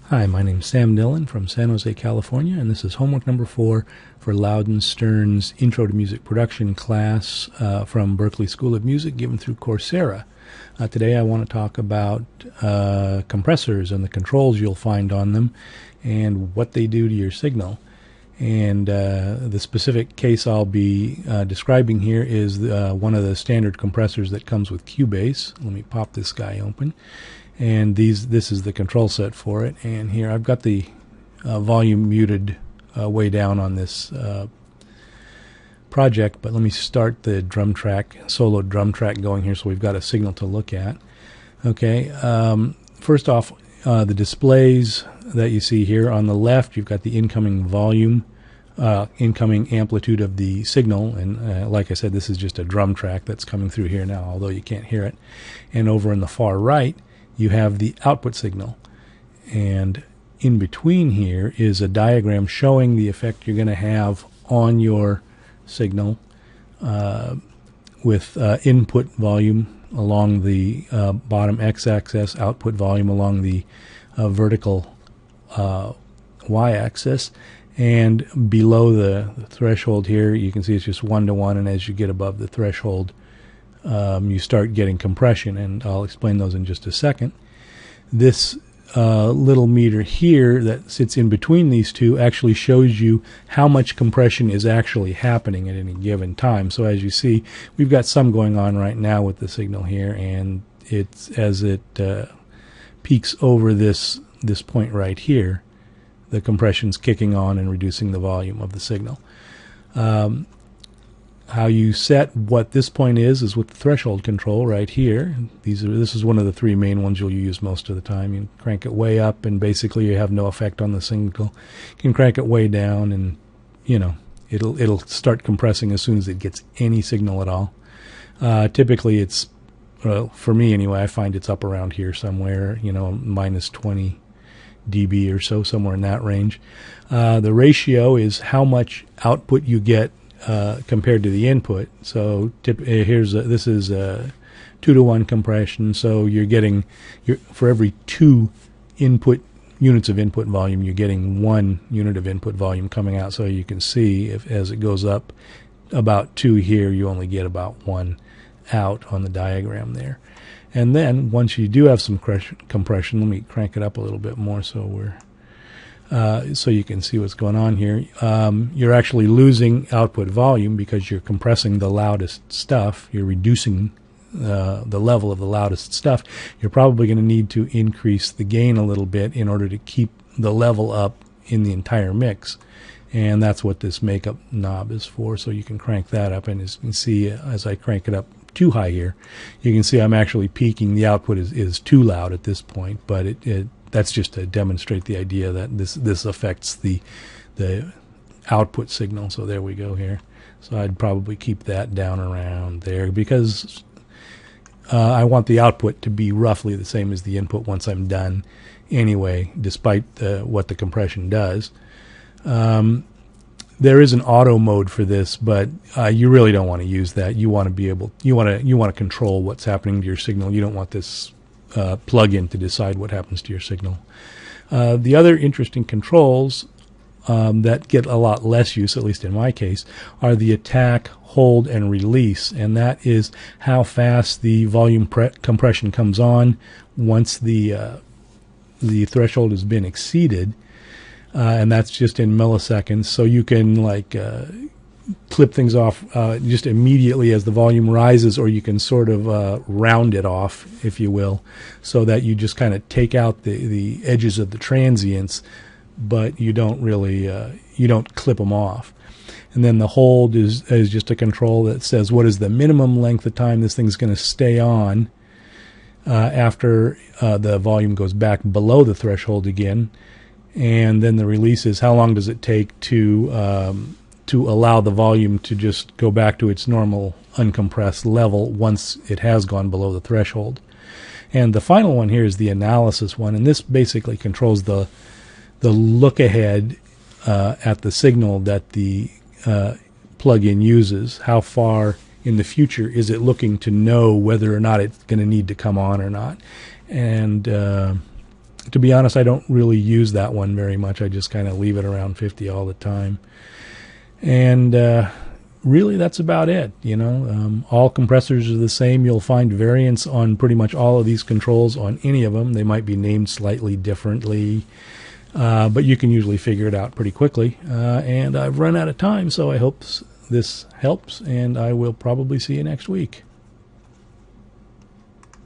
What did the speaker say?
Hi, my name's Sam Dillon from San Jose, California, and this is homework number 4 for Loudon Stern's Intro to Music Production class from Berklee School of Music given through Coursera. Today I want to talk about compressors and the controls you'll find on them and what they do to your signal. And the specific case I'll be describing here is one of the standard compressors that comes with Cubase. Let me pop this guy open. And this is the control set for it. And here I've got the volume muted way down on this project, but let me start the drum track, solo drum track going here so we've got a signal to look at. Okay, first off, the displays that you see here on the left, you've got the incoming volume, incoming amplitude of the signal, and like I said, this is just a drum track that's coming through here now, although you can't hear it. And over in the far right, you have the output signal, and in between here is a diagram showing the effect you're going to have on your signal with input volume along the bottom x-axis, output volume along the vertical y-axis, and below the threshold here you can see it's just 1-to-1, and as you get above the threshold you start getting compression, and I'll explain those in just a second. This little meter here that sits in between these two actually shows you how much compression is actually happening at any given time. So as you see, we've got some going on right now with the signal here, and it's as it peaks over this point right here, the compression's kicking on and reducing the volume of the signal. How you set what this point is with the threshold control right here. This is one of the three main ones you'll use most of the time. You crank it way up and basically you have no effect on the signal. You can crank it way down and it'll start compressing as soon as it gets any signal at all. Typically it's, for me anyway, I find it's up around here somewhere, minus 20 dB or so, somewhere in that range. The ratio is how much output you get compared to the input. So this is a 2-to-1 compression. So you're getting for every 2 units of input volume, you're getting 1 unit of input volume coming out. So you can see as it goes up about 2 here, you only get about 1 out on the diagram there. And then once you do have some compression, let me crank it up a little bit more so so you can see what's going on here. You're actually losing output volume because you're compressing the loudest stuff. You're reducing the level of the loudest stuff. You're probably going to need to increase the gain a little bit in order to keep the level up in the entire mix. And that's what this makeup knob is for. So you can crank that up, and as you can see, as I crank it up too high here, you can see I'm actually peaking. The output is too loud at this point, but that's just to demonstrate the idea that this affects the output signal. So there we go here. So I'd probably keep that down around there because I want the output to be roughly the same as the input once I'm done anyway, despite what the compression does. There is an auto mode for this, but you really don't want to use that. You want to you want to control what's happening to your signal. You don't want this plug-in to decide what happens to your signal. The other interesting controls that get a lot less use, at least in my case, are the attack, hold, and release, and that is how fast the volume compression comes on once the threshold has been exceeded, and that's just in milliseconds. So you can clip things off just immediately as the volume rises, or you can sort of round it off, if you will, so that you just kind of take out the edges of the transients, but you don't really you don't clip them off. And then the hold is just a control that says what is the minimum length of time this thing's going to stay on after the volume goes back below the threshold again. And then the release is how long does it take to allow the volume to just go back to its normal uncompressed level once it has gone below the threshold. And the final one here is the analysis one, and this basically controls the look ahead at the signal that the plug-in uses. How far in the future is it looking to know whether or not it's going to need to come on or not? And To be honest, I don't really use that one very much. I just kind of leave it around 50 all the time. And really, that's about it. All compressors are the same. You'll find variants on pretty much all of these controls on any of them. They might be named slightly differently, but you can usually figure it out pretty quickly. And I've run out of time, so I hope this helps, and I will probably see you next week.